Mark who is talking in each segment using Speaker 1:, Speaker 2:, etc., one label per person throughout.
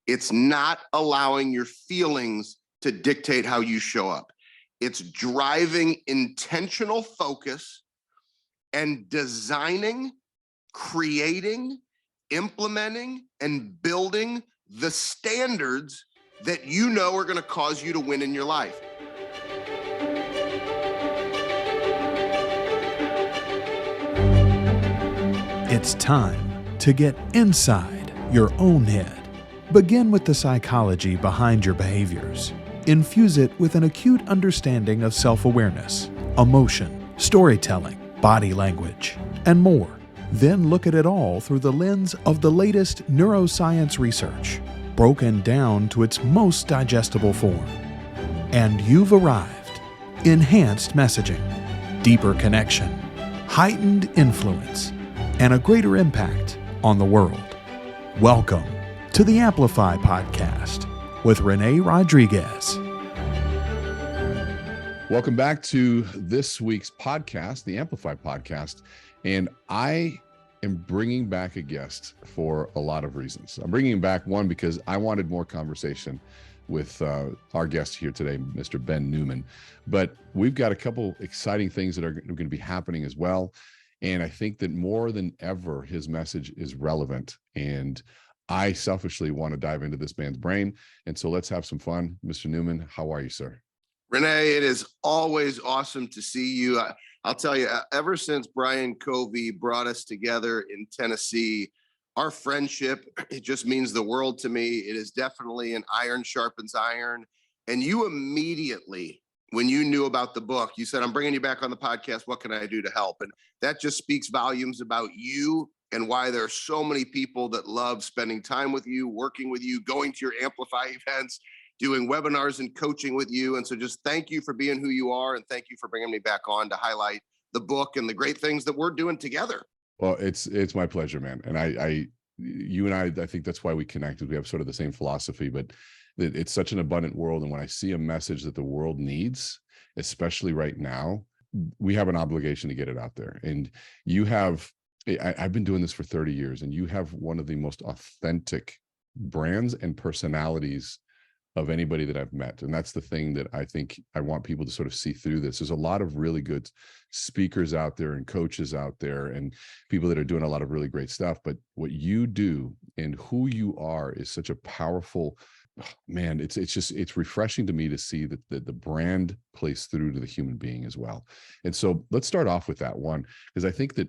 Speaker 1: It's not allowing your feelings to dictate how you show up. It's driving intentional focus and designing, creating, implementing, and building the standards that you know are going to cause you to win in your life.
Speaker 2: It's time to get inside your own head. Begin with the psychology behind your behaviors. Infuse it with an acute understanding of self-awareness, emotion, storytelling, body language, and more. Then look at it all through the lens of the latest neuroscience research, broken down to its most digestible form. And you've arrived. Enhanced messaging, deeper connection, heightened influence, and a greater impact on the world. Welcome to the Amplify Podcast with Renee Rodriguez.
Speaker 3: Welcome back to this week's podcast, the Amplify Podcast. And I am bringing back a guest for a lot of reasons. I'm bringing him back, one, because I wanted more conversation with our guest here today, Mr. Ben Newman. But we've got a couple exciting things that are going to be happening as well. And I think that more than ever, his message is relevant. And I selfishly want to dive into this man's brain. And so let's have some fun. Mr. Newman, how are you, sir?
Speaker 1: Renee, it is always awesome to see you. I'll tell you, ever since Brian Covey brought us together in Tennessee, our friendship, it just means the world to me. It is definitely an iron sharpens iron. And you immediately, when you knew about the book, you said, I'm bringing you back on the podcast. What can I do to help? And that just speaks volumes about you and why there are so many people that love spending time with you, working with you, going to your Amplify events, doing webinars and coaching with you. And so just thank you for being who you are. And thank you for bringing me back on to highlight the book and the great things that we're doing together.
Speaker 3: Well, it's my pleasure, man. And you and I think that's why we connected. We have sort of the same philosophy, but it's such an abundant world. And when I see a message that the world needs, especially right now, we have an obligation to get it out there. And I've been doing this for 30 years, and you have one of the most authentic brands and personalities of anybody that I've met. And that's the thing that I think I want people to sort of see through this. There's a lot of really good speakers out there and coaches out there and people that are doing a lot of really great stuff. But what you do and who you are is such a powerful, man, it's refreshing to me to see that the brand plays through to the human being as well. And so let's start off with that one, because I think that,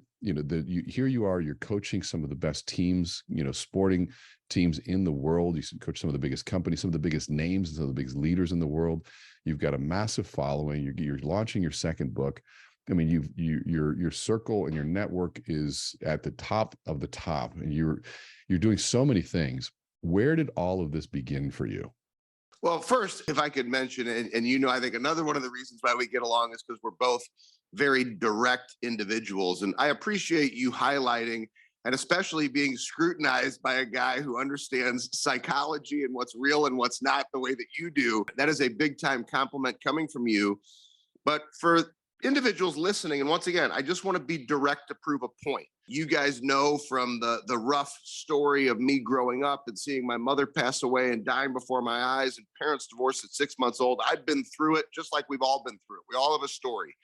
Speaker 3: here you are, you're coaching some of the best teams, sporting teams in the world. You coach some of the biggest companies, some of the biggest names, and some of the biggest leaders in the world. You've got a massive following. You're launching your second book. I mean, your circle and your network is at the top of the top, and you're doing so many things. Where did all of this begin for you?
Speaker 1: Well, first, if I could mention, and I think another one of the reasons why we get along is because we're both very direct individuals. And I appreciate you highlighting and especially being scrutinized by a guy who understands psychology and what's real and what's not the way that you do. That is a big time compliment coming from you. But for individuals listening, and once again, I just want to be direct to prove a point. You guys know from the rough story of me growing up and seeing my mother pass away and dying before my eyes and parents divorced at 6 months old. I've been through it just like we've all been through it. We all have a story.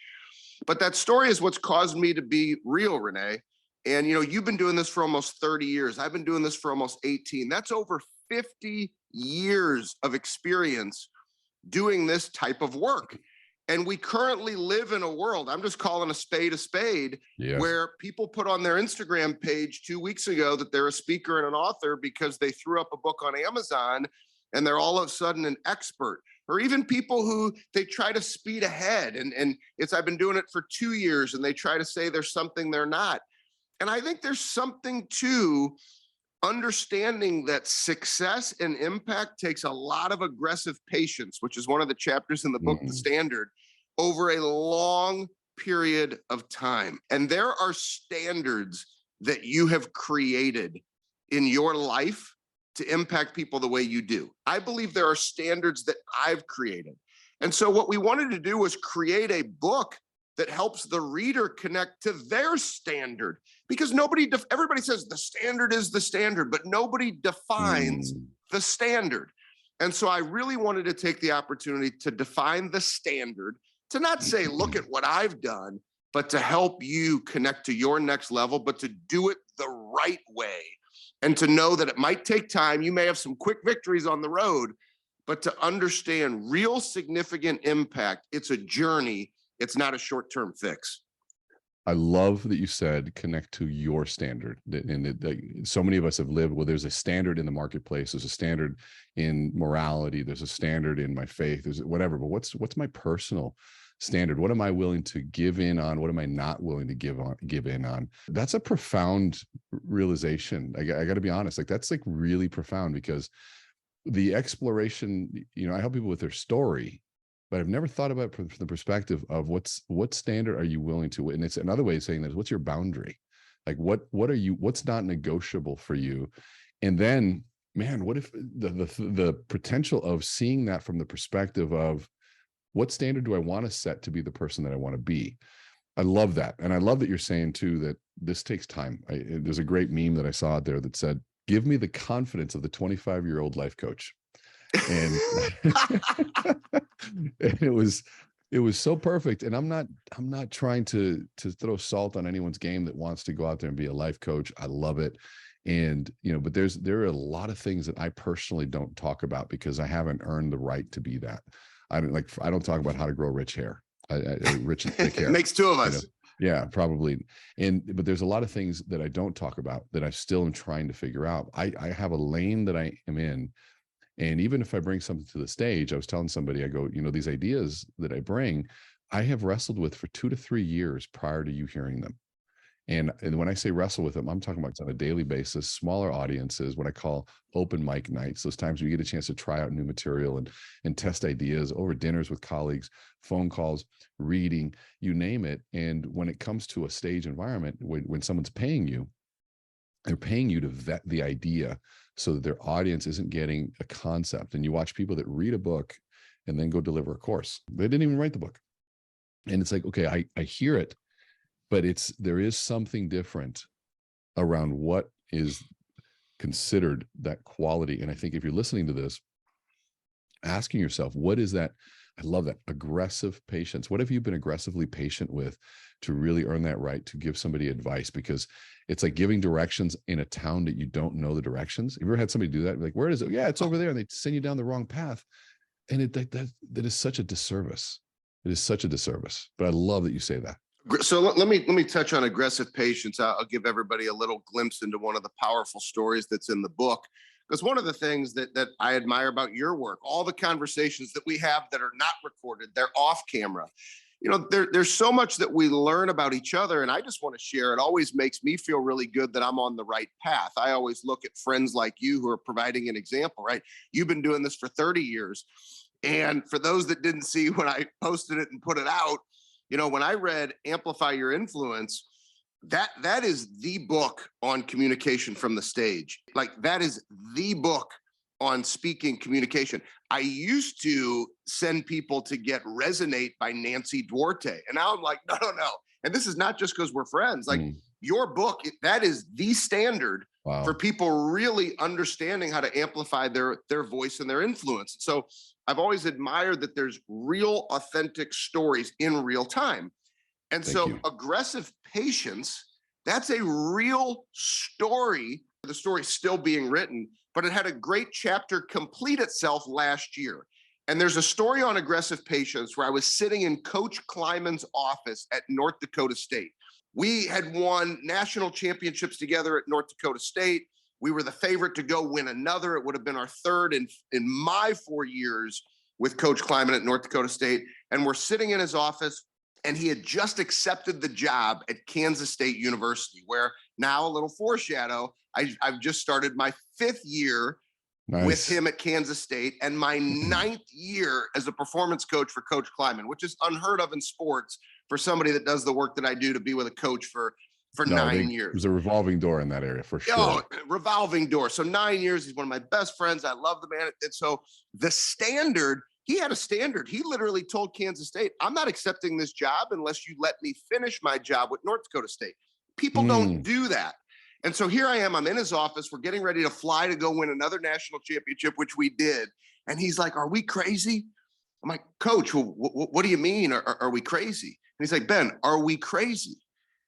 Speaker 1: But that story is what's caused me to be real, Renee. And, you've been doing this for almost 30 years. I've been doing this for almost 18. That's over 50 years of experience doing this type of work. And we currently live in a world, I'm just calling a spade,
Speaker 3: yes,
Speaker 1: where people put on their Instagram page 2 weeks ago that they're a speaker and an author because they threw up a book on Amazon and they're all of a sudden an expert. Or even people who they try to speed ahead. And I've been doing it for 2 years and they try to say there's something they're not. And I think there's something to understanding that success and impact takes a lot of aggressive patience, which is one of the chapters in the book, The Standard, over a long period of time. And there are standards that you have created in your life to impact people the way you do. I believe there are standards that I've created. And so what we wanted to do was create a book that helps the reader connect to their standard, because everybody says the standard is the standard, but nobody defines the standard. And so I really wanted to take the opportunity to define the standard, to not say, look at what I've done, but to help you connect to your next level, but to do it the right way. And to know that it might take time. You may have some quick victories on the road, but to understand real significant impact. It's a journey. It's not a short-term fix.
Speaker 3: I love that you said connect to your standard. And so many of us have lived, well, there's a standard in the marketplace. There's a standard in morality. There's a standard in my faith. There's whatever, but what's my personal standard? What am I willing to give in on? What am I not willing to give in on? That's a profound realization. I got to be honest. Like, that's like really profound, because the exploration, I help people with their story, but I've never thought about it from the perspective of what standard are you willing to, and it's another way of saying that, what's your boundary? Like, what's not negotiable for you? And then, man, what if the potential of seeing that from the perspective of, what standard do I want to set to be the person that I want to be? I love that. And I love that you're saying too, that this takes time. There's a great meme that I saw out there that said, give me the confidence of the 25-year-old life coach. And, and it was so perfect. And I'm not trying to throw salt on anyone's game that wants to go out there and be a life coach. I love it. And, but there are a lot of things that I personally don't talk about because I haven't earned the right to be that. I don't talk about how to grow rich hair, rich and thick hair.
Speaker 1: It makes two of us.
Speaker 3: Yeah, probably. But there's a lot of things that I don't talk about that I still am trying to figure out. I have a lane that I am in. And even if I bring something to the stage, I was telling somebody, I go, these ideas that I bring, I have wrestled with for 2 to 3 years prior to you hearing them. And when I say wrestle with them, I'm talking about on a daily basis, smaller audiences, what I call open mic nights, those times where you get a chance to try out new material and test ideas over dinners with colleagues, phone calls, reading, you name it. And when it comes to a stage environment, when someone's paying you, they're paying you to vet the idea so that their audience isn't getting a concept. And you watch people that read a book and then go deliver a course. They didn't even write the book. And it's like, okay, I hear it, but there is something different around what is considered that quality. And I think if you're listening to this, asking yourself, what is that? I love that. Aggressive patience. What have you been aggressively patient with to really earn that right to give somebody advice? Because it's like giving directions in a town that you don't know the directions. Have you ever had somebody do that? Like, where is it? Yeah, it's over there. And they send you down the wrong path. And that is such a disservice. It is such a disservice. But I love that you say that.
Speaker 1: So let me touch on aggressive patience. I'll give everybody a little glimpse into one of the powerful stories that's in the book. Because one of the things that I admire about your work, all the conversations that we have that are not recorded, they're off camera. There's so much that we learn about each other. And I just want to share, it always makes me feel really good that I'm on the right path. I always look at friends like you who are providing an example, right? You've been doing this for 30 years. And for those that didn't see when I posted it and put it out, when I read Amplify Your Influence, that is the book on communication from the stage. Like, that is the book on speaking communication. I used to send people to get Resonate by Nancy Duarte. And now I'm like, no. And this is not just because we're friends. Like, your book, that is the standard for people really understanding how to amplify their voice and their influence. So I've always admired that there's real, authentic stories in real time. And so aggressive patience, that's a real story. The story's still being written, but it had a great chapter complete itself last year. And there's a story on aggressive patience where I was sitting in Coach Kleiman's office at North Dakota State. We had won national championships together at North Dakota State. We were the favorite to go win another. It would have been our third in my 4 years with Coach Kleiman at North Dakota State. And we're sitting in his office, and he had just accepted the job at Kansas State University, where now, a little foreshadow, I've just started my 5th year with him at Kansas State and my 9th year as a performance coach for Coach Kleiman, which is unheard of in sports for somebody that does the work that I do to be with a coach for 9 years.
Speaker 3: There's a revolving door in that area for sure.
Speaker 1: Oh, revolving door. So 9 years, he's one of my best friends. I love the man. And so the standard, he had a standard. He literally told Kansas State, I'm not accepting this job unless you let me finish my job with North Dakota State. People don't do that. And so here I am, I'm in his office. We're getting ready to fly to go win another national championship, which we did. And he's like, are we crazy? I'm like, Coach, well, what do you mean? Are we crazy? And he's like, Ben, are we crazy?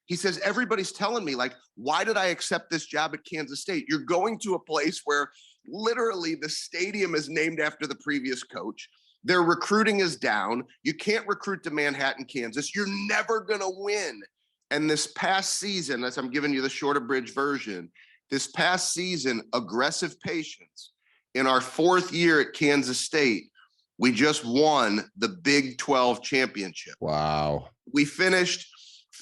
Speaker 1: He says, everybody's telling me, like, why did I accept this job at Kansas State? You're going to a place where literally the stadium is named after the previous coach. Their recruiting is down. You can't recruit to Manhattan, Kansas. You're never going to win. And this past season, as I'm giving you the short abridged version, this past season, aggressive patience, in our 4th year at Kansas State, we just won the Big 12 championship.
Speaker 3: Wow.
Speaker 1: We finished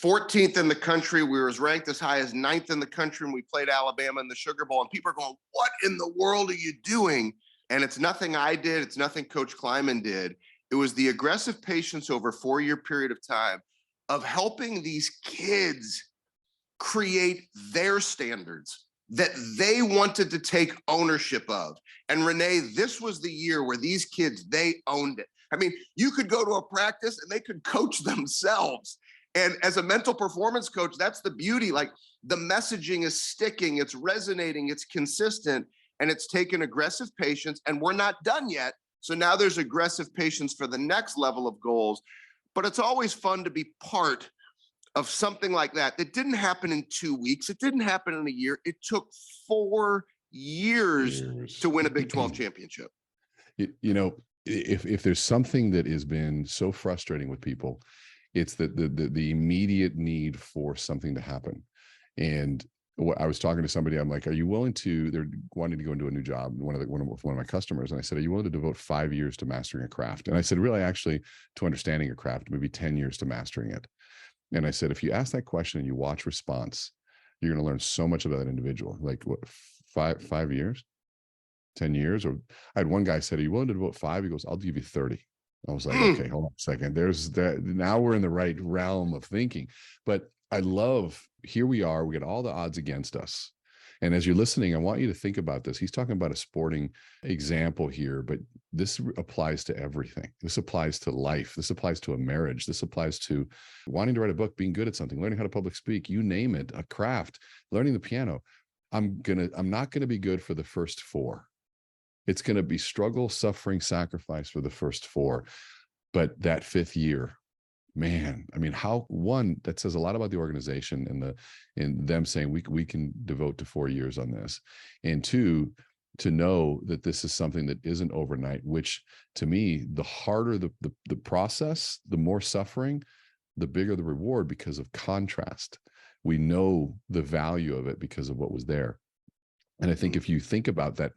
Speaker 1: 14th in the country. We were ranked as high as 9th in the country, and we played Alabama in the Sugar Bowl. And people are going, what in the world are you doing? And it's nothing I did. It's nothing Coach Kleiman did. It was the aggressive patience over a 4-year period of time of helping these kids create their standards that they wanted to take ownership of. And Renee, this was the year where these kids, they owned it. I mean, you could go to a practice and they could coach themselves. And as a mental performance coach, that's the beauty. Like, the messaging is sticking, it's resonating, it's consistent, and it's taken aggressive patience. And we're not done yet. So now there's aggressive patience for the next level of goals. But it's always fun to be part of something like that. That didn't happen in 2 weeks. It didn't happen in a year. It took 4 years to win a Big 12 championship.
Speaker 3: You know, if there's something that has been so frustrating with people, it's the immediate need for something to happen. And I was talking to somebody, I'm like, are you willing to, they're wanting to go into a new job, one of my customers. And I said, are you willing to devote 5 years to mastering a craft? And I said, really, actually, to understanding a craft, maybe 10 years to mastering it. And I said, if you ask that question and you watch response, you're going to learn so much about that individual. Like, what, 5 years, 10 years? Or I had one guy said, are you willing to devote 5? He goes, I'll give you 30. I was like, okay, hold on a second. There's that. Now we're in the right realm of thinking. But I love, here we are, we got all the odds against us. And as you're listening, I want you to think about this. He's talking about a sporting example here, but this applies to everything. This applies to life. This applies to a marriage. This applies to wanting to write a book, being good at something, learning how to public speak, you name it, a craft, learning the piano. I'm not going to be good for the first 4. It's going to be struggle, suffering, sacrifice for the first 4. But that 5th year, man, I mean, that says a lot about the organization and them saying we can devote to 4 years on this. And 2, to know that this is something that isn't overnight, which to me, the harder the process, the more suffering, the bigger the reward because of contrast. We know the value of it because of what was there. And I think if you think about that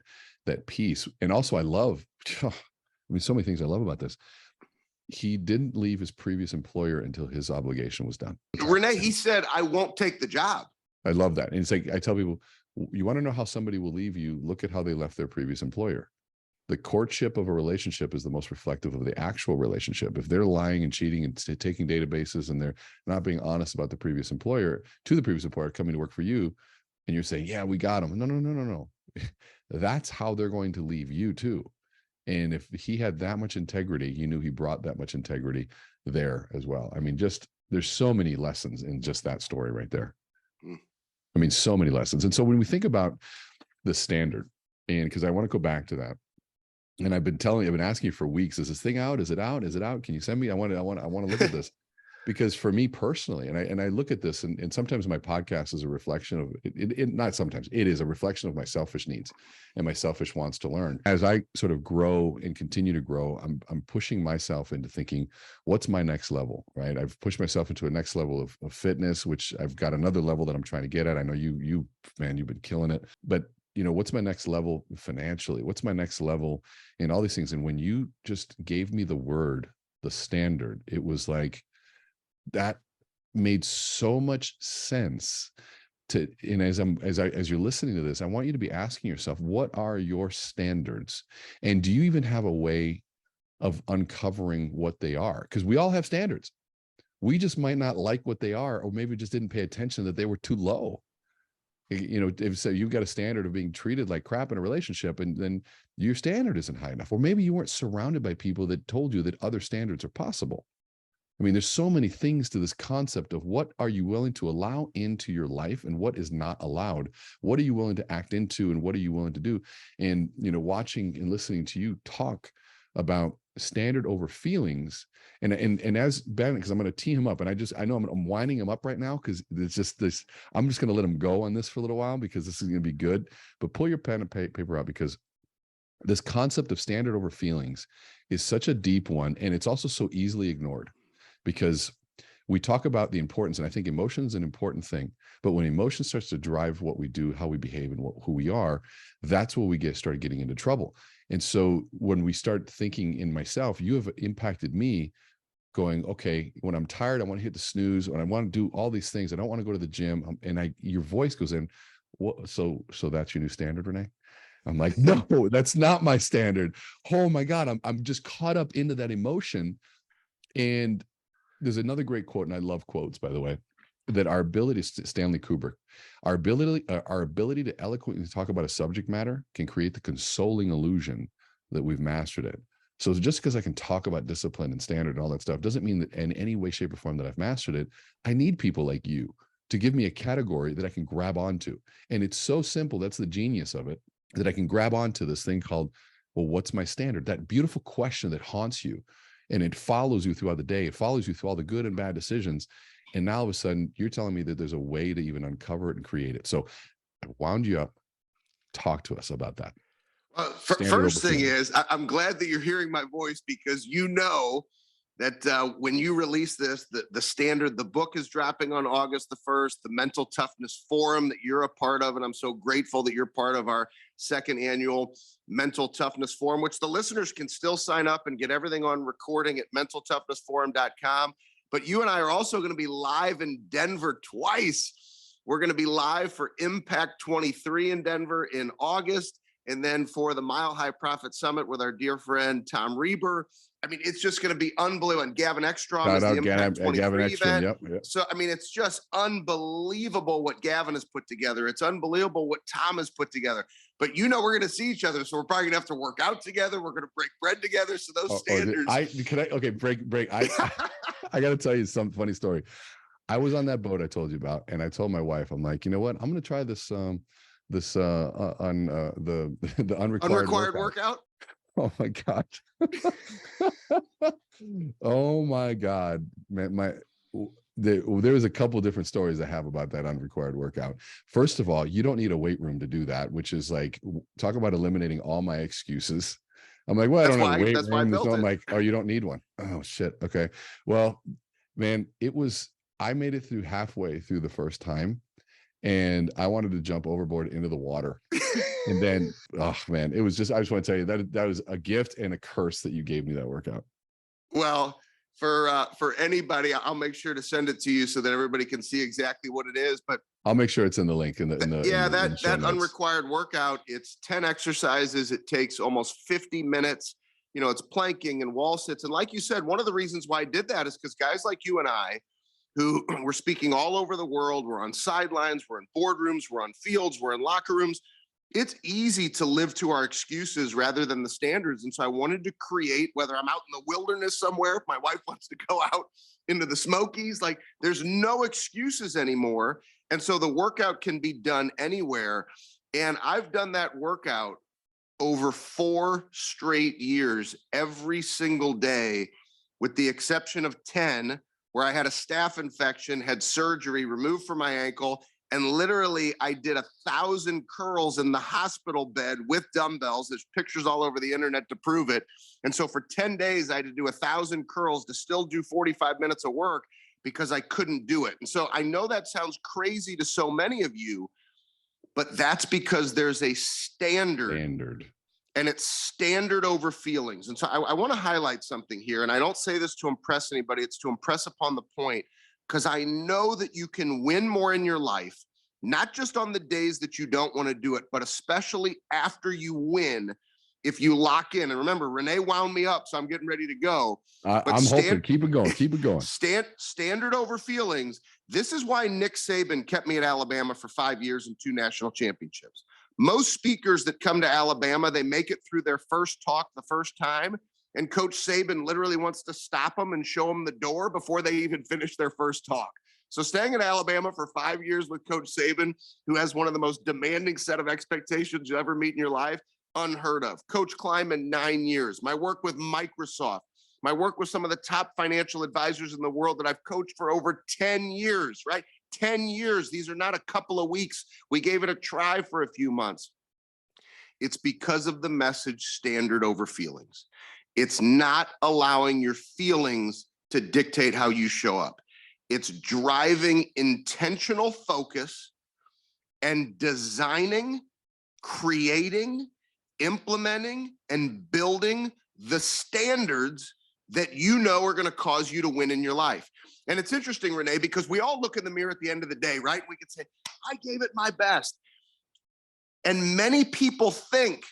Speaker 3: piece, and also I love, I mean, so many things I love about this. He didn't leave his previous employer until his obligation was done.
Speaker 1: Renee, he said, I won't take the job.
Speaker 3: I love that. And it's like, I tell people, you want to know how somebody will leave you, look at how they left their previous employer. The courtship of a relationship is the most reflective of the actual relationship. If they're lying and cheating and taking databases and they're not being honest about the previous employer, to the previous employer coming to work for you, and you're saying, yeah, we got him. No. That's how they're going to leave you too. And if he had that much integrity, you knew he brought that much integrity there as well. I mean, there's so many lessons in just that story right there. I mean, so many lessons. And so when we think about the standard, and because I want to go back to that, and I've been asking you for weeks, is this thing out? Is it out? Is it out? Can you send me? I want to look at this. Because for me personally, and I look at this, and sometimes my podcast is a reflection of it. Not sometimes, it is a reflection of my selfish needs and my selfish wants to learn. As I sort of grow and continue to grow, I'm pushing myself into thinking, what's my next level, right? I've pushed myself into a next level of fitness, which I've got another level that I'm trying to get at. I know you, man, you've been killing it. But what's my next level financially? What's my next level in all these things? And when you just gave me the word, the standard, it was like, that made so much sense and as you're listening to this, I want you to be asking yourself, what are your standards? And do you even have a way of uncovering what they are? Because we all have standards. We just might not like what they are, or maybe just didn't pay attention that they were too low. If so, you've got a standard of being treated like crap in a relationship, and then your standard isn't high enough. Or maybe you weren't surrounded by people that told you that other standards are possible. I mean, there's so many things to this concept of what are you willing to allow into your life and what is not allowed. What are you willing to act into and what are you willing to do? And, watching and listening to you talk about standard over feelings, and as Ben, because I'm going to tee him up, and I know I'm winding him up right now because it's just this. I'm just going to let him go on this for a little while because this is going to be good. But pull your pen and paper out, because this concept of standard over feelings is such a deep one, and it's also so easily ignored. Because we talk about the importance, and I think emotion is an important thing, but when emotion starts to drive what we do, how we behave, and who we are, that's where we start getting into trouble. And so when we start thinking in myself, you have impacted me going, okay, when I'm tired, I want to hit the snooze, and I want to do all these things. I don't want to go to the gym. And your voice goes in, what? So that's your new standard, Renee? I'm like, no, that's not my standard. Oh my God. I'm just caught up into that emotion. And there's another great quote, and I love quotes, by the way, that our ability, Stanley Kubrick, our ability to eloquently talk about a subject matter can create the consoling illusion that we've mastered it. So just because I can talk about discipline and standard and all that stuff doesn't mean that in any way, shape, or form that I've mastered it. I need people like you to give me a category that I can grab onto. And it's so simple. That's the genius of it, that I can grab onto this thing called, well, what's my standard? That beautiful question that haunts you. And it follows you throughout the day. It follows you through all the good and bad decisions. And now all of a sudden you're telling me that there's a way to even uncover it and create it. So I wound you up. Talk to us about that.
Speaker 1: First thing is, I'm glad that you're hearing my voice, because that when you release this, the standard, the book is dropping on August the 1st, the Mental Toughness Forum that you're a part of. And I'm so grateful that you're part of our second annual Mental Toughness Forum, which the listeners can still sign up and get everything on recording at mentaltoughnesforum.com. But you and I are also going to be live in Denver twice. We're going to be live for Impact 23 in Denver in August, and then for the Mile High Profit Summit with our dear friend Tom Reber. I mean, it's just going to be unbelievable. And Gavin Ekstrom is the Impact 23 event. Yep. So, I mean, it's just unbelievable what Gavin has put together. It's unbelievable what Tom has put together. But we're going to see each other, so we're probably going to have to work out together. We're going to break bread together. So those standards.
Speaker 3: Break. I got to tell you some funny story. I was on that boat I told you about, and I told my wife, I'm like, you know what? I'm going to try this on the unrequired workout. Oh my God. Oh my God, man. There was a couple different stories I have about that unrequired workout. First of all, you don't need a weight room to do that, which is like, talk about eliminating all my excuses. I'm like, well, I don't have a weight room. So I'm like, oh, you don't need one. Oh shit. Okay. Well, man, I made it through halfway through the first time, and I wanted to jump overboard into the water. And then, oh man, I just want to tell you that was a gift and a curse that you gave me that workout.
Speaker 1: Well, for anybody, I'll make sure to send it to you so that everybody can see exactly what it is. But
Speaker 3: I'll make sure it's in the link
Speaker 1: that unrequired workout, it's 10 exercises. It takes almost 50 minutes. It's planking and wall sits. And like you said, one of the reasons why I did that is because guys like you and I, who we're speaking all over the world, we're on sidelines, we're in boardrooms, we're on fields, we're in locker rooms. It's easy to live to our excuses rather than the standards. And so I wanted to create, whether I'm out in the wilderness somewhere, if my wife wants to go out into the Smokies, like there's no excuses anymore. And so the workout can be done anywhere. And I've done that workout over 4 straight years, every single day, with the exception of 10, where I had a staph infection, had surgery, removed from my ankle. And literally, I did 1,000 curls in the hospital bed with dumbbells. There's pictures all over the internet to prove it. And so for 10 days, I had to do 1,000 curls to still do 45 minutes of work because I couldn't do it. And so I know that sounds crazy to so many of you, but that's because there's a standard. And it's standard over feelings. And so I want to highlight something here. And I don't say this to impress anybody. It's to impress upon the point, because I know that you can win more in your life, not just on the days that you don't want to do it, but especially after you win, if you lock in. And remember, Renee wound me up, so I'm getting ready to go.
Speaker 3: I'm hoping. Keep it going.
Speaker 1: Standard over feelings. This is why Nick Saban kept me at Alabama for 5 years and 2 national championships. Most speakers that come to Alabama, they make it through their first talk the first time, and Coach Saban literally wants to stop them and show them the door before they even finish their first talk. So staying in Alabama for 5 years with Coach Saban, who has one of the most demanding set of expectations you ever meet in your life, unheard of. Coach Kleiman, 9 years. My work with Microsoft, my work with some of the top financial advisors in the world that I've coached for over 10 years, right? 10 years. These are not a couple of weeks. We gave it a try for a few months. It's because of the message standard over feelings. It's not allowing your feelings to dictate how you show up. It's driving intentional focus and designing, creating, implementing, and building the standards that you know are going to cause you to win in your life. And it's interesting, Renee, because we all look in the mirror at the end of the day, right? We could say, I gave it my best. And many people think,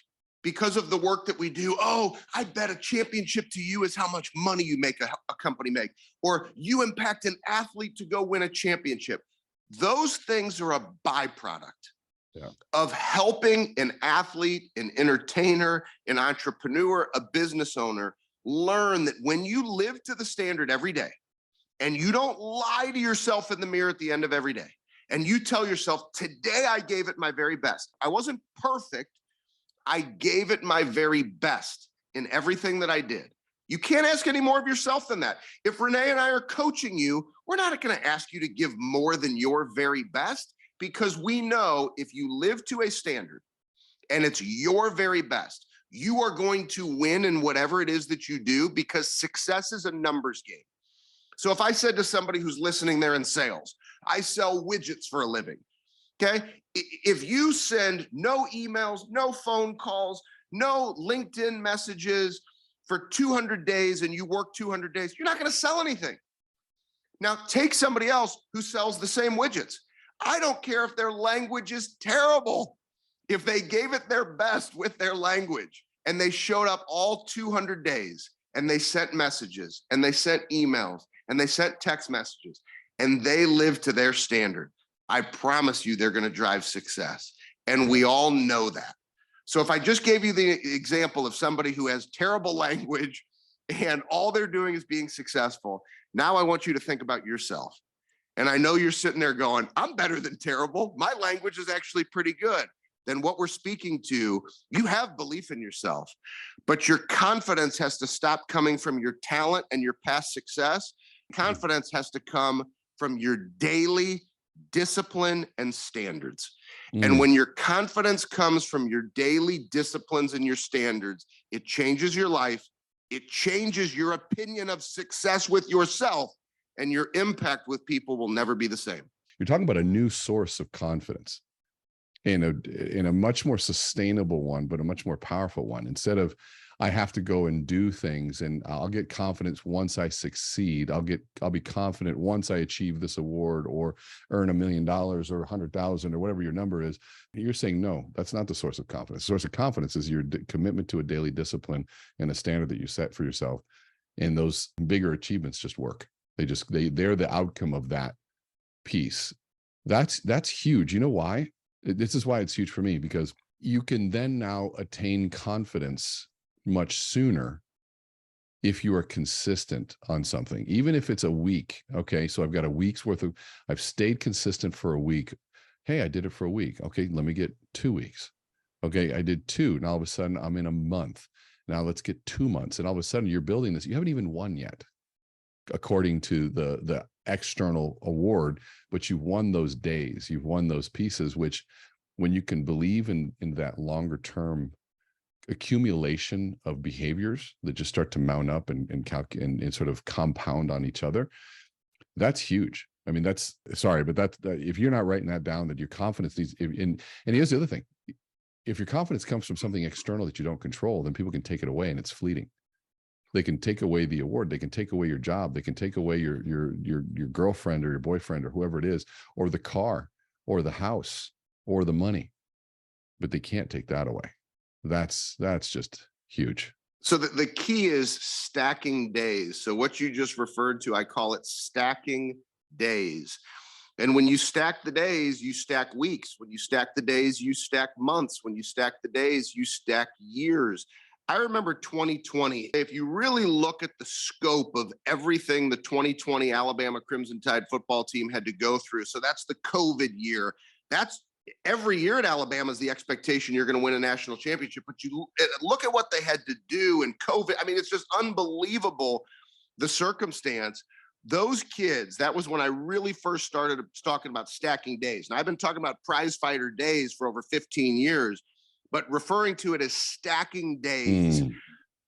Speaker 1: because of the work that we do, oh, I bet a championship to you is how much money you make a company make, or you impact an athlete to go win a championship. Those things are a byproduct of helping an athlete, an entertainer, an entrepreneur, a business owner learn that when you live to the standard every day and you don't lie to yourself in the mirror at the end of every day, and you tell yourself, today I gave it my very best. I wasn't perfect. I gave it my very best in everything that I did. You can't ask any more of yourself than that. If Renee and I are coaching you, we're not going to ask you to give more than your very best, because we know if you live to a standard and it's your very best, you are going to win in whatever it is that you do, because success is a numbers game. So if I said to somebody who's listening there in sales, I sell widgets for a living. Okay. If you send no emails, no phone calls, no LinkedIn messages for 200 days and you work 200 days, you're not going to sell anything. Now take somebody else who sells the same widgets. I don't care if their language is terrible. If they gave it their best with their language and they showed up all 200 days and they sent messages and they sent emails and they sent text messages and they lived to their standard, I promise you they're going to drive success. And we all know that. So if I just gave you the example of somebody who has terrible language and all they're doing is being successful, now I want you to think about yourself. And I know you're sitting there going, I'm better than terrible. My language is actually pretty good. Then what we're speaking to, you have belief in yourself, but your confidence has to stop coming from your talent and your past success. Confidence has to come from your daily discipline and standards. And when your confidence comes from your daily disciplines and your standards, it changes your life. It changes your opinion of success with yourself, and your impact with people will never be the same.
Speaker 3: You're talking about a new source of confidence in a much more sustainable one, but a much more powerful one. Instead of, I have to go and do things and I'll get confidence once I succeed. I'll be confident once I achieve this award or earn $1 million or 100,000 or whatever your number is. You're saying, no, that's not the source of confidence. The source of confidence is your commitment to a daily discipline and a standard that you set for yourself. And those bigger achievements just work. They're the outcome of that piece. That's huge. You know why? This is why it's huge for me, because you can then now attain confidence much sooner if you are consistent on something, even if it's a week. Okay, so I've got a week's worth of, I've stayed consistent for a week. Hey, I did it for a week. Okay, let me get 2 weeks. Okay, I did 2. Now all of a sudden I'm in a month. Now let's get 2 months. And all of a sudden you're building this. You haven't even won yet, according to the external award, but you've won those days, you've won those pieces, which when you can believe in that longer term accumulation of behaviors that just start to mount up and sort of compound on each other, that's huge. I mean, that's, sorry, but that's, if you're not writing that down, that your confidence needs, and here's the other thing, if your confidence comes from something external that you don't control, then people can take it away and it's fleeting. They can take away the award. They can take away your job. They can take away your girlfriend or your boyfriend or whoever it is, or the car or the house or the money, but they can't take that away. That's just huge.
Speaker 1: So the key is stacking days. So what you just referred to, I call it stacking days. And when you stack the days, you stack weeks. When you stack the days, you stack months. When you stack the days, you stack years. I remember 2020. If you really look at the scope of everything the 2020 Alabama Crimson Tide football team had to go through, so that's the COVID year. That's every year at Alabama is the expectation you're going to win a national championship. But you look at what they had to do in COVID. I mean, it's just unbelievable, the circumstance. Those kids, that was when I really first started talking about stacking days. And I've been talking about prize fighter days for over 15 years, but referring to it as stacking days.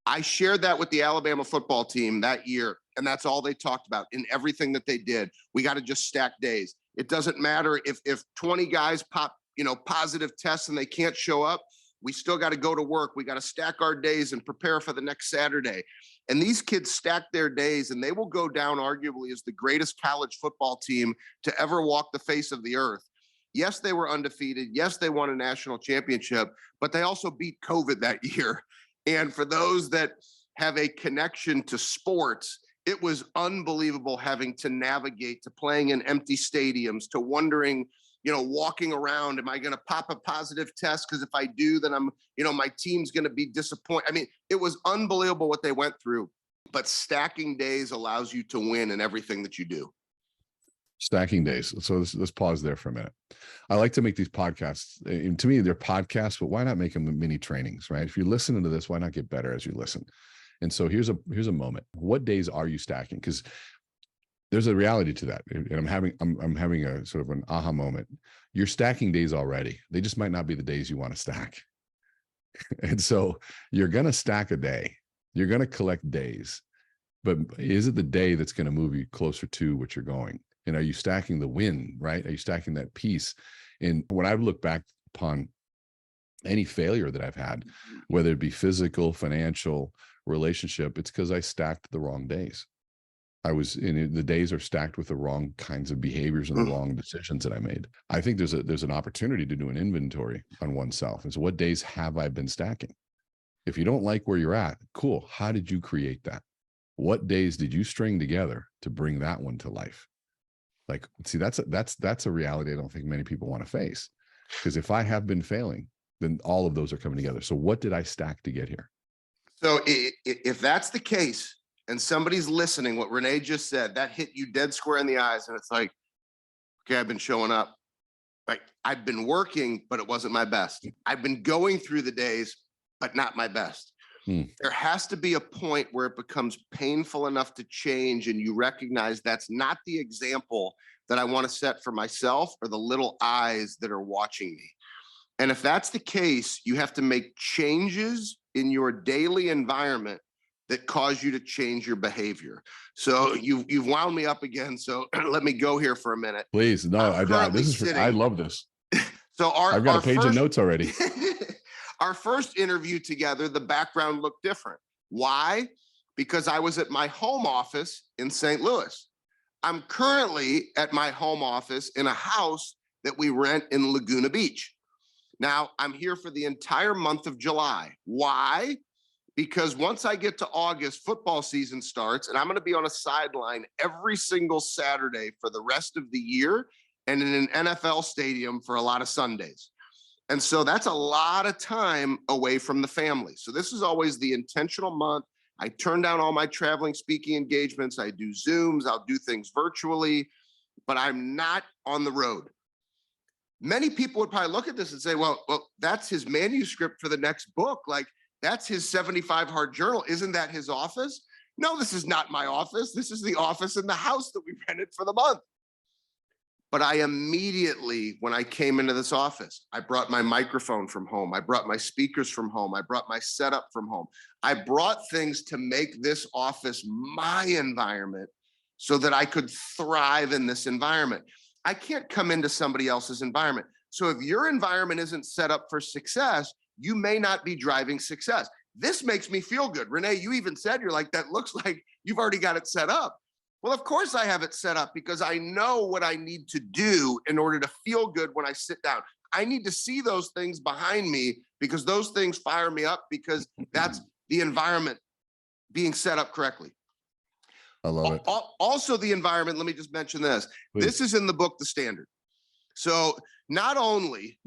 Speaker 1: I shared that with the Alabama football team that year, and that's all they talked about in everything that they did. We got to just stack days. It doesn't matter if 20 guys pop, positive tests and they can't show up. We still got to go to work. We got to stack our days and prepare for the next Saturday. And these kids stack their days, and they will go down arguably as the greatest college football team to ever walk the face of the earth. Yes, they were undefeated. Yes, they won a national championship, but they also beat COVID that year. And for those that have a connection to sports, it was unbelievable having to navigate to playing in empty stadiums, to wondering, walking around, am I going to pop a positive test? Because if I do, then my team's going to be disappointed. I mean, it was unbelievable what they went through, but stacking days allows you to win in everything that you do.
Speaker 3: Stacking days. So let's pause there for a minute. I like to make these podcasts, and to me, they're podcasts, but why not make them mini trainings, right? If you're listening to this, why not get better as you listen? And so here's a moment. What days are you stacking? Because there's a reality to that. And I'm having a sort of an aha moment. You're stacking days already. They just might not be the days you want to stack. And so you're going to stack a day. You're going to collect days. But is it the day that's going to move you closer to what you're going? And are you stacking the win, right? Are you stacking that piece? And when I look back upon any failure that I've had, whether it be physical, financial, relationship, it's because I stacked the wrong days. The days are stacked with the wrong kinds of behaviors and the wrong decisions that I made. I think there's an opportunity to do an inventory on oneself. And so what days have I been stacking? If you don't like where you're at, cool. How did you create that? What days did you string together to bring that one to life? Like, see, that's a reality I don't think many people want to face. Because if I have been failing, then all of those are coming together. So what did I stack to get here?
Speaker 1: So if that's the case and somebody's listening, what Renee just said, that hit you dead square in the eyes. And it's like, okay, I've been showing up. Like, I've been working, but it wasn't my best. I've been going through the days, but not my best. There has to be a point where it becomes painful enough to change, and you recognize that's not the example that I want to set for myself or the little eyes that are watching me. And if that's the case, you have to make changes in your daily environment that cause you to change your behavior. So you've wound me up again. So let me go here for a minute.
Speaker 3: Please, no, I love this.
Speaker 1: So
Speaker 3: I've got a page of notes already.
Speaker 1: Our first interview together, the background looked different. Why? Because I was at my home office in St. Louis. I'm currently at my home office in a house that we rent in Laguna Beach. Now, I'm here for the entire month of July. Why? Because once I get to August, football season starts, and I'm going to be on a sideline every single Saturday for the rest of the year and in an NFL stadium for a lot of Sundays. And so that's a lot of time away from the family. So this is always the intentional month. I turn down all my traveling speaking engagements. I do Zooms. I'll do things virtually, but I'm not on the road. Many people would probably look at this and say, well, that's his manuscript for the next book. Like, that's his 75 hard journal. Isn't that his office? No, this is not my office. This is the office in the house that we rented for the month. But I immediately, when I came into this office, I brought my microphone from home. I brought my speakers from home. I brought my setup from home. I brought things to make this office my environment so that I could thrive in this environment. I can't come into somebody else's environment. So if your environment isn't set up for success, you may not be driving success. This makes me feel good. Renee, you even said, you're like, that looks like you've already got it set up. Well, of course I have it set up because I know what I need to do in order to feel good when I sit down. I need to see those things behind me because those things fire me up because that's the environment being set up correctly.
Speaker 3: I love it.
Speaker 1: Also the environment, let me just mention this. Please. This is in the book, The Standard. So not only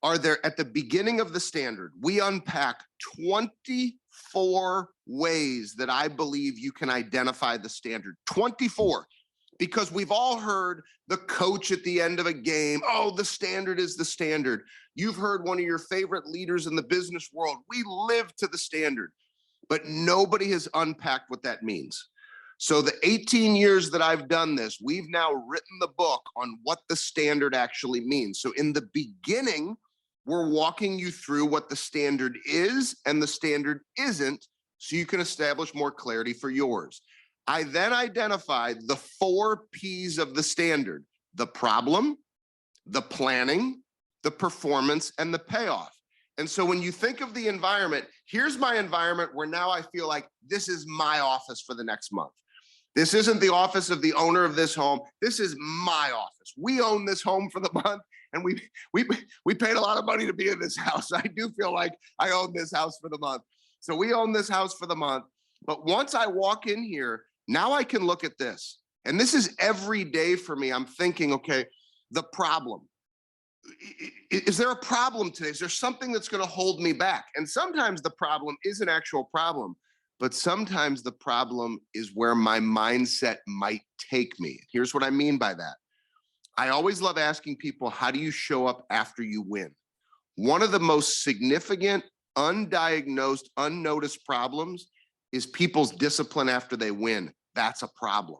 Speaker 1: are there at the beginning of the standard, we unpack 24 ways that I believe you can identify the standard. 24. Because we've all heard the coach at the end of a game, oh, the standard is the standard. You've heard one of your favorite leaders in the business world, we live to the standard. But nobody has unpacked what that means. So the 18 years that I've done this, we've now written the book on what the standard actually means. So in the beginning, we're walking you through what the standard is and the standard isn't, so you can establish more clarity for yours. I then identified the 4 P's of the standard: the problem, the planning, the performance, and the payoff. And so when you think of the environment, here's my environment where now I feel like this is my office for the next month. This isn't the office of the owner of this home. This is my office. We own this home for the month, and we paid a lot of money to be in this house. I do feel like I own this house for the month. So we own this house for the month. But once I walk in here, now I can look at this. And this is every day for me. I'm thinking, okay, the problem. Is there a problem today? Is there something that's going to hold me back? And sometimes the problem is an actual problem, but sometimes the problem is where my mindset might take me. Here's what I mean by that. I always love asking people, how do you show up after you win? One of the most significant, undiagnosed, unnoticed problems is people's discipline after they win. That's a problem.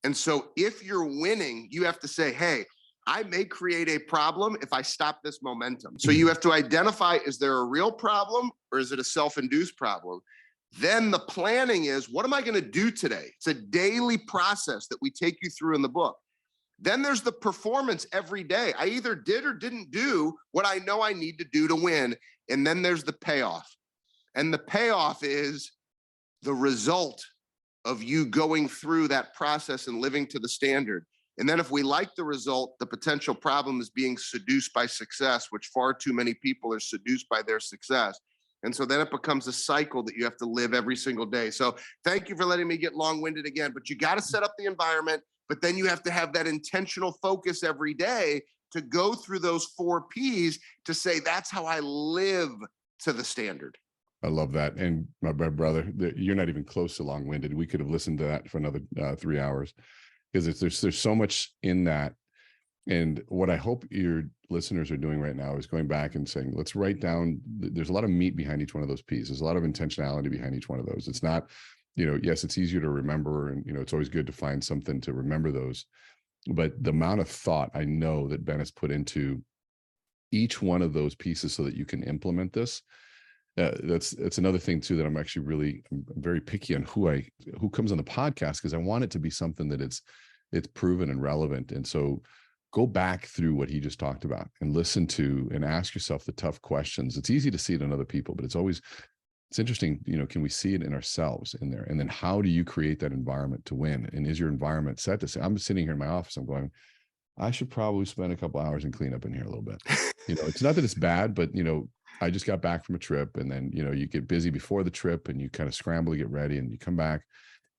Speaker 1: And so if you're winning, you have to say, hey, I may create a problem if I stop this momentum. So you have to identify, is there a real problem or is it a self-induced problem? Then the planning is, what am I going to do today? It's a daily process that we take you through in the book. Then there's the performance every day. I either did or didn't do what I know I need to do to win. And then there's the payoff. And the payoff is the result of you going through that process and living to the standard. And then if we like the result, the potential problem is being seduced by success, which far too many people are seduced by their success. And so then it becomes a cycle that you have to live every single day. So thank you for letting me get long-winded again, but you got to set up the environment, but then you have to have that intentional focus every day to go through those 4 Ps to say, that's how I live to the standard.
Speaker 3: I love that. And my brother, you're not even close to long-winded. We could have listened to that for another 3 hours, because there's so much in that. And what I hope your listeners are doing right now is going back and saying, let's write down, there's a lot of meat behind each one of those P's. There's a lot of intentionality behind each one of those. It's not, yes, it's easier to remember, and, it's always good to find something to remember those. But the amount of thought I know that Ben has put into each one of those pieces so that you can implement this, that's another thing too, that I'm very picky on who comes on the podcast, because I want it to be something that it's proven and relevant. And so go back through what he just talked about and listen to and ask yourself the tough questions. It's easy to see it in other people, but it's interesting, can we see it in ourselves in there? And then how do you create that environment to win? And is your environment set to say, I'm sitting here in my office, I'm going, I should probably spend a couple hours and clean up in here a little bit. It's not that it's bad, but I just got back from a trip, and then, you get busy before the trip and you kind of scramble to get ready and you come back.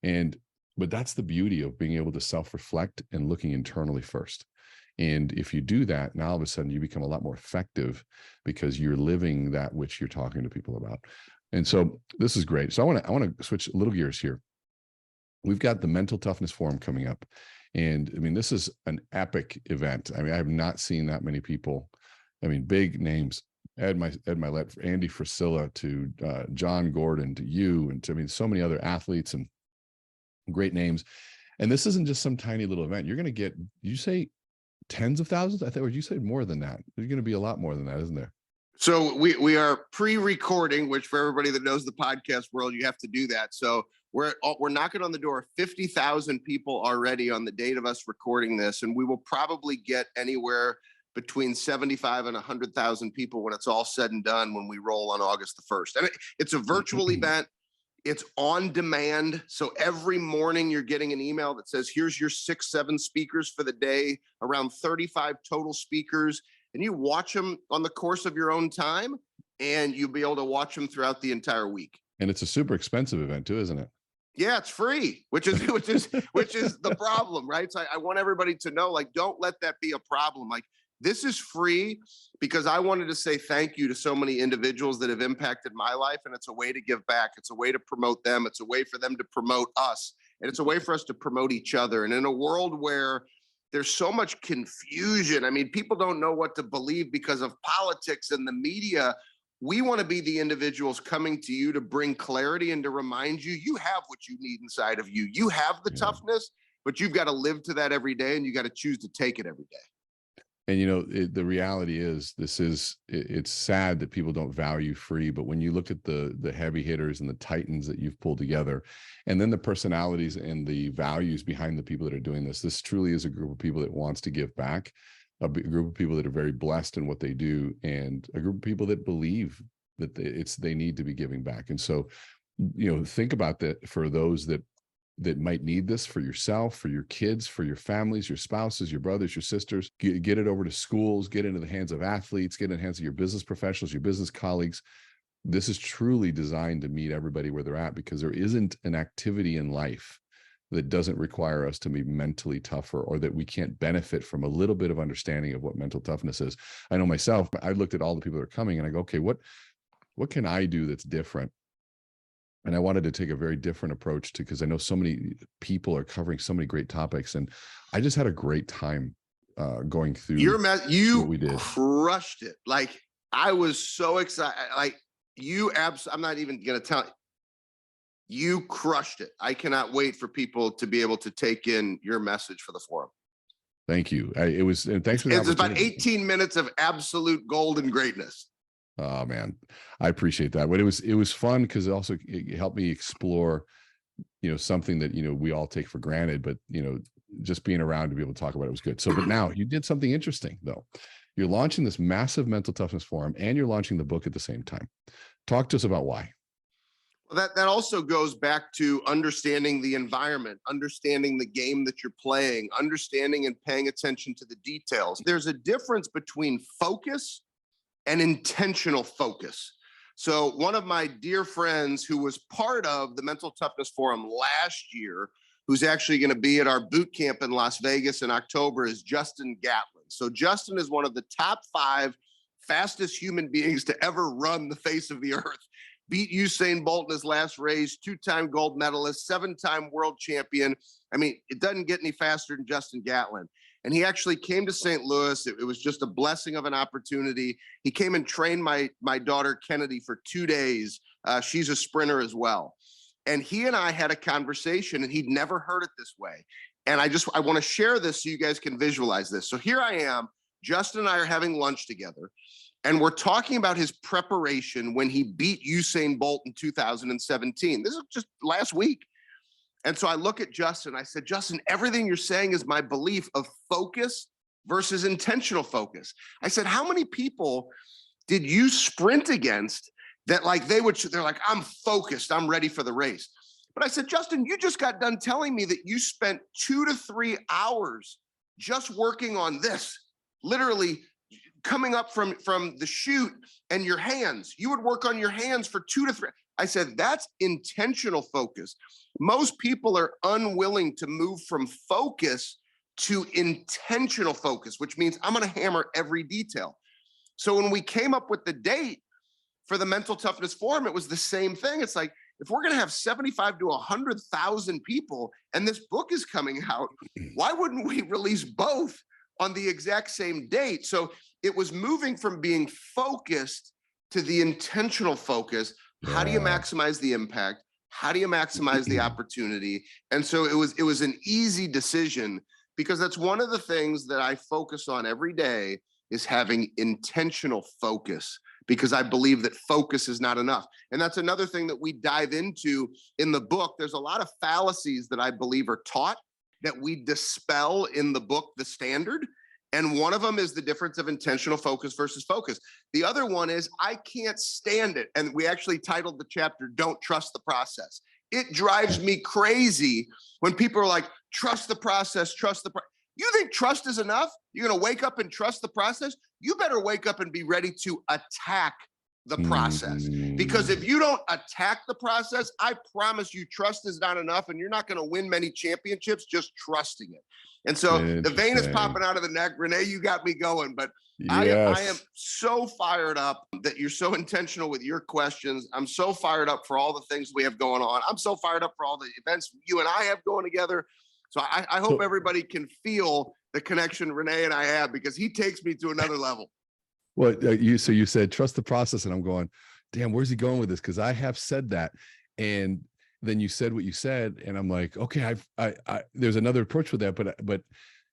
Speaker 3: But that's the beauty of being able to self-reflect and looking internally first. And if you do that, now all of a sudden you become a lot more effective, because you're living that which you're talking to people about. And so this is great. So I want to switch a little gears here. We've got the Mental Toughness Forum coming up. And I mean, this is an epic event. I mean, I have not seen that many people. I mean, big names, Ed Milet, Andy Frisilla, to John Gordon, to you, and to, so many other athletes and great names. And this isn't just some tiny little event. You're going to get, you say tens of thousands? I think, or you said more than that. There's going to be a lot more than that, isn't there?
Speaker 1: So we are pre-recording, which for everybody that knows the podcast world, you have to do that. So we're knocking on the door of 50,000 people already on the date of us recording this, and we will probably get anywhere between 75 and 100,000 people when it's all said and done, when we roll on August the 1st. And it's a virtual event. It's on demand. So every morning you're getting an email that says, here's your 6-7 speakers for the day, around 35 total speakers. And you watch them on the course of your own time, and you'll be able to watch them throughout the entire week.
Speaker 3: And it's a super expensive event too, isn't it?
Speaker 1: Yeah, it's free, which is the problem, right? So I want everybody to know, like, don't let that be a problem. Like, This is free because I wanted to say thank you to so many individuals that have impacted my life. And it's a way to give back. It's a way to promote them. It's a way for them to promote us. And it's a way for us to promote each other. And in a world where there's so much confusion, I mean, people don't know what to believe because of politics and the media. We want to be the individuals coming to you to bring clarity and to remind you, you have what you need inside of you. You have the toughness, but you've got to live to that every day, and you got to choose to take it every day.
Speaker 3: And, you know, the reality is it's sad that people don't value free, but when you look at the heavy hitters and the titans that you've pulled together, and then the personalities and the values behind the people that are doing this truly is a group of people that wants to give back, a group of people that are very blessed in what they do, and a group of people that believe that they need to be giving back. And so, you know, think about that for those that might need this, for yourself, for your kids, for your families, your spouses, your brothers, your sisters. Get it over to schools, get into the hands of athletes, get in the hands of your business professionals, your business colleagues. This is truly designed to meet everybody where they're at, because there isn't an activity in life that doesn't require us to be mentally tougher, or that we can't benefit from a little bit of understanding of what mental toughness is. I know myself, I looked at all the people that are coming and I go, okay, what can I do that's different? And I wanted to take a very different approach to, because I know so many people are covering so many great topics, and I just had a great time going through what we did.
Speaker 1: Crushed it. Like, I was so excited. Like, I'm not even going to tell you crushed it. I cannot wait for people to be able to take in your message for the forum.
Speaker 3: Thank you. And thanks for the opportunity.
Speaker 1: It's about 18 minutes of absolute gold and greatness.
Speaker 3: Oh man, I appreciate that. But it was fun because it helped me explore, you know, something that, you know, we all take for granted, but, you know, just being around to be able to talk about it was good. So, but now you did something interesting though. You're launching this massive mental toughness forum, and you're launching the book at the same time. Talk to us about why.
Speaker 1: Well, that also goes back to understanding the environment, understanding the game that you're playing, understanding and paying attention to the details. There's a difference between focus and intentional focus. So one of my dear friends who was part of the Mental Toughness Forum last year, who's actually going to be at our boot camp in Las Vegas in October, is Justin Gatlin. So Justin is one of the top 5 fastest human beings to ever run the face of the earth. Beat Usain Bolt in his last race, 2-time gold medalist, 7-time world champion. I mean, it doesn't get any faster than Justin Gatlin. And he actually came to St. Louis. It was just a blessing of an opportunity. He came and trained my daughter, Kennedy, for 2 days. She's a sprinter as well. And he and I had a conversation, and he'd never heard it this way. And I want to share this so you guys can visualize this. So here I am, Justin and I are having lunch together, and we're talking about his preparation when he beat Usain Bolt in 2017. This is just last week. And so I look at Justin, I said, Justin, everything you're saying is my belief of focus versus intentional focus. I said, how many people did you sprint against that, like, they're like, I'm focused, I'm ready for the race. But I said, Justin, you just got done telling me that you spent 2 to 3 hours just working on this, literally coming up from the chute, and your hands. You would work on your hands for 2 to 3. I said, that's intentional focus. Most people are unwilling to move from focus to intentional focus, which means I'm going to hammer every detail. So when we came up with the date for the Mental Toughness Forum, it was the same thing. It's like, if we're going to have 75 to 100,000 people and this book is coming out, why wouldn't we release both on the exact same date? So it was moving from being focused to the intentional focus. How do you maximize the impact? How do you maximize the opportunity? And so it was an easy decision, because that's one of the things that I focus on every day, is having intentional focus, because I believe that focus is not enough. And that's another thing that we dive into in the book. There's a lot of fallacies that I believe are taught that we dispel in the book, The Standard. And one of them is the difference of intentional focus versus focus. The other one is, I can't stand it. And we actually titled the chapter, Don't Trust the Process. It drives me crazy when people are like, trust the process, trust the process. You think trust is enough? You're going to wake up and trust the process? You better wake up and be ready to attack the process. Because if you don't attack the process, I promise you, trust is not enough, and you're not going to win many championships just trusting it. And so the vein is popping out of the neck. Renee, you got me going, but I am so fired up that you're so intentional with your questions. I'm so fired up for all the things we have going on. I'm so fired up for all the events you and I have going together. So I hope everybody can feel the connection Renee and I have, because he takes me to another level.
Speaker 3: Well, so you said trust the process, and I'm going, damn, where's he going with this? Because I have said that, and then you said what you said, and I'm like, okay, there's another approach with that, but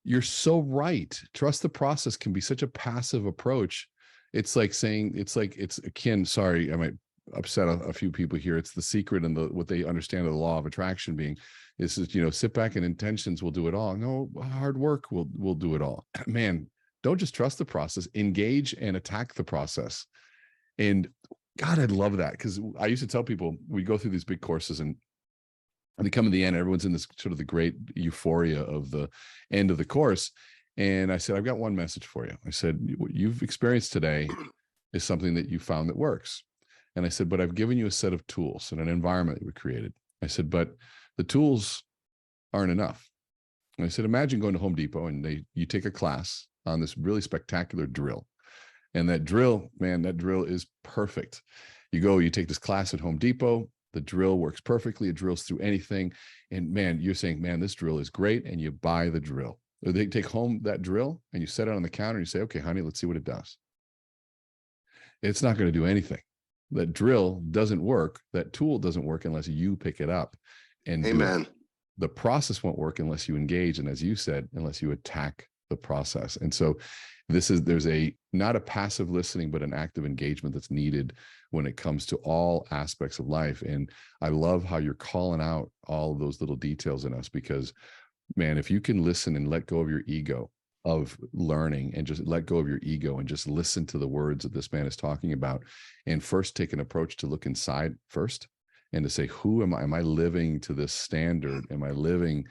Speaker 3: you're so right. Trust the process can be such a passive approach. It's like saying, it's akin. Sorry, I might upset a few people here. It's the secret and what they understand of the law of attraction being is, sit back and intentions will do it all. No, hard work will do it all. Man. Don't just trust the process, engage and attack the process. And God, I'd love that, because I used to tell people, we go through these big courses and they come to the end, everyone's in this sort of the great euphoria of the end of the course. And I said, I've got one message for you. I said, what you've experienced today is something that you found that works. And I said, but I've given you a set of tools and an environment that we created. I said, but the tools aren't enough. And I said, imagine going to Home Depot and you take a class on this really spectacular drill. And that drill, man, that drill is perfect. You take this class at Home Depot, the drill works perfectly. It drills through anything. And man, you're saying, man, this drill is great. And you buy the drill. Or they take home that drill and you set it on the counter and you say, okay, honey, let's see what it does. It's not going to do anything. That drill doesn't work. That tool doesn't work unless you pick it up and
Speaker 1: Amen.
Speaker 3: The process won't work unless you engage. And as you said, unless you attack the process. And so there's not a passive listening, but an active engagement that's needed when it comes to all aspects of life. And I love how you're calling out all of those little details in us, because man, if you can listen and let go of your ego of learning, and just let go of your ego and just listen to the words that this man is talking about, and first take an approach to look inside first and to say, who am I? Am I living to this standard? Am I living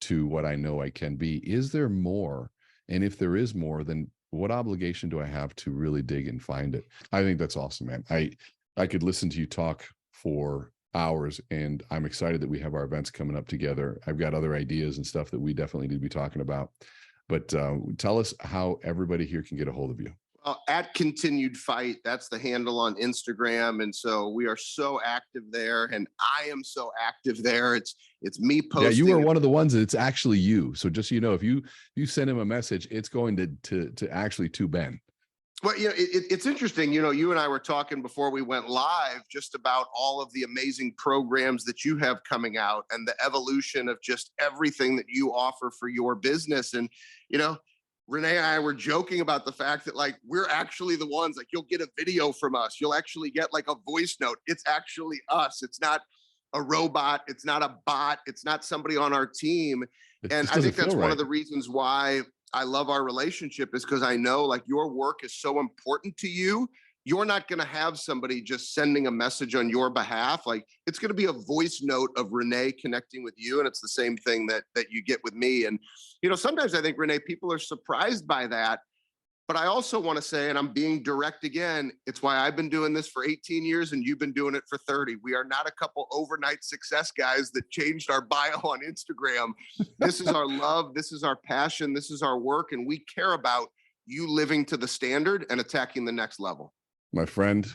Speaker 3: to what I know I can be? Is there more? And if there is more, then what obligation do I have to really dig and find it? I think that's awesome, man. I could listen to you talk for hours, and I'm excited that we have our events coming up together. I've got other ideas and stuff that we definitely need to be talking about. But tell us how everybody here can get a hold of you.
Speaker 1: Well, at Continued Fight, that's the handle on Instagram. And so we are so active there, and I am so active there. It's me posting.
Speaker 3: Yeah, you are one of the ones that it's actually you. So just so you know, if you send him a message, it's going to actually to Ben.
Speaker 1: Well, it's interesting. You and I were talking before we went live just about all of the amazing programs that you have coming out and the evolution of just everything that you offer for your business. And, Renee and I were joking about the fact that, like, we're actually the ones, like, you'll get a video from us. You'll actually get like a voice note. It's actually us. It's not a robot. It's not a bot. It's not somebody on our team. And I think that's one of the reasons why I love our relationship, is because I know, like, your work is so important to you. You're not going to have somebody just sending a message on your behalf. Like, it's going to be a voice note of Renee connecting with you. And it's the same thing that you get with me. And, sometimes I think, Renee, people are surprised by that. But I also want to say, and I'm being direct again, it's why I've been doing this for 18 years and you've been doing it for 30. We are not a couple overnight success guys that changed our bio on Instagram. This is our love. This is our passion. This is our work. And we care about you living to the standard and attacking the next level.
Speaker 3: My friend,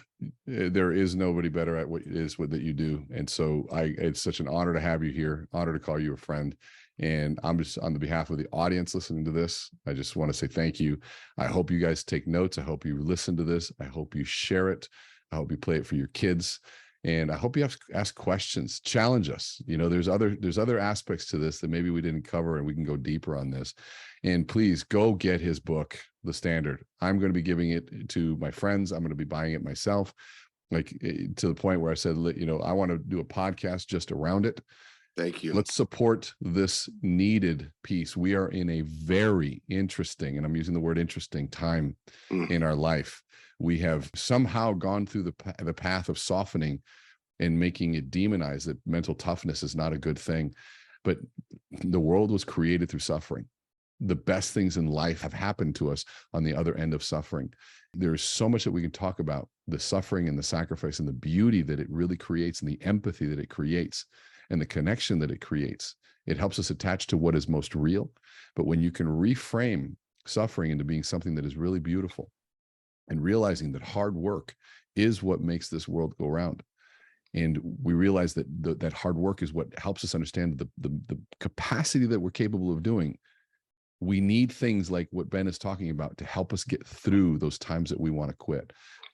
Speaker 3: there is nobody better at what it is that you do. And so it's such an honor to have you here, honor to call you a friend. And I'm just, on the behalf of the audience listening to this, I just want to say thank you. I hope you guys take notes. I hope you listen to this. I hope you share it. I hope you play it for your kids. And I hope you ask questions, challenge us. There's other aspects to this that maybe we didn't cover, and we can go deeper on this. And please go get his book, The Standard. I'm going to be giving it to my friends. I'm going to be buying it myself, like, to the point where I said, I want to do a podcast just around it.
Speaker 1: Thank you.
Speaker 3: Let's support this needed piece. We are in a very interesting, and I'm using the word interesting, time in our life. We have somehow gone through the path of softening and making it demonized that mental toughness is not a good thing. But the world was created through suffering. the best things in life have happened to us on the other end of suffering. There's so much that we can talk about, the suffering and the sacrifice and the beauty that it really creates and the empathy that it creates and the connection that it creates. It helps us attach to what is most real. But when you can reframe suffering into being something that is really beautiful and realizing that hard work is what makes this world go round. And we realize that that hard work is what helps us understand the capacity that we're capable of doing. We need things like what Ben is talking about to help us get through those times that we want to quit.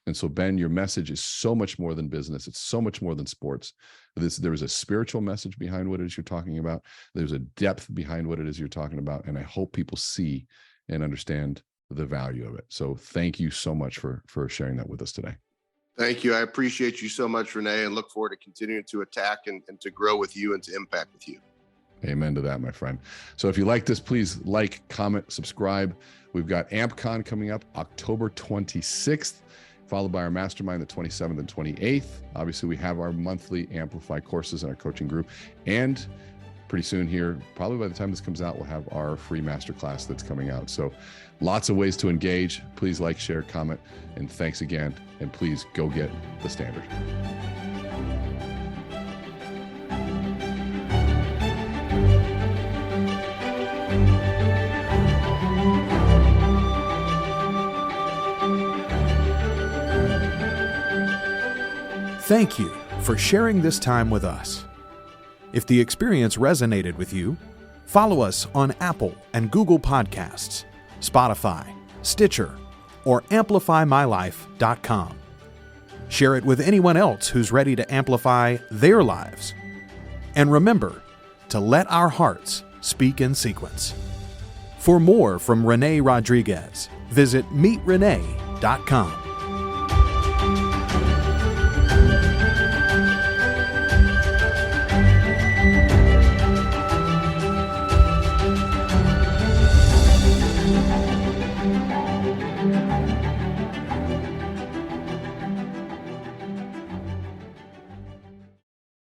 Speaker 3: And so, Ben, your message is so much more than business. It's so much more than sports. There is a spiritual message behind what it is you're talking about. There's a depth behind what it is you're talking about. And I hope people see and understand the value of it. So thank you so much for sharing that with us today.
Speaker 1: Thank you. I appreciate you so much, Renee, and look forward to continuing to attack and to grow with you and to impact with you.
Speaker 3: Amen to that, my friend. So if you like this, please like, comment, subscribe. We've got AmpCon coming up October 26th, followed by our mastermind the 27th and 28th. Obviously, we have our monthly Amplify courses in our coaching group. And pretty soon here, probably by the time this comes out, we'll have our free masterclass that's coming out. So lots of ways to engage. Please like, share, comment, and thanks again. And please go get the standard.
Speaker 2: Thank you for sharing this time with us. If the experience resonated with you, follow us on Apple and Google Podcasts, Spotify, Stitcher, or amplifymylife.com. Share it with anyone else who's ready to amplify their lives. And remember to let our hearts speak in sequence. For more from Renee Rodriguez, visit meetrenee.com.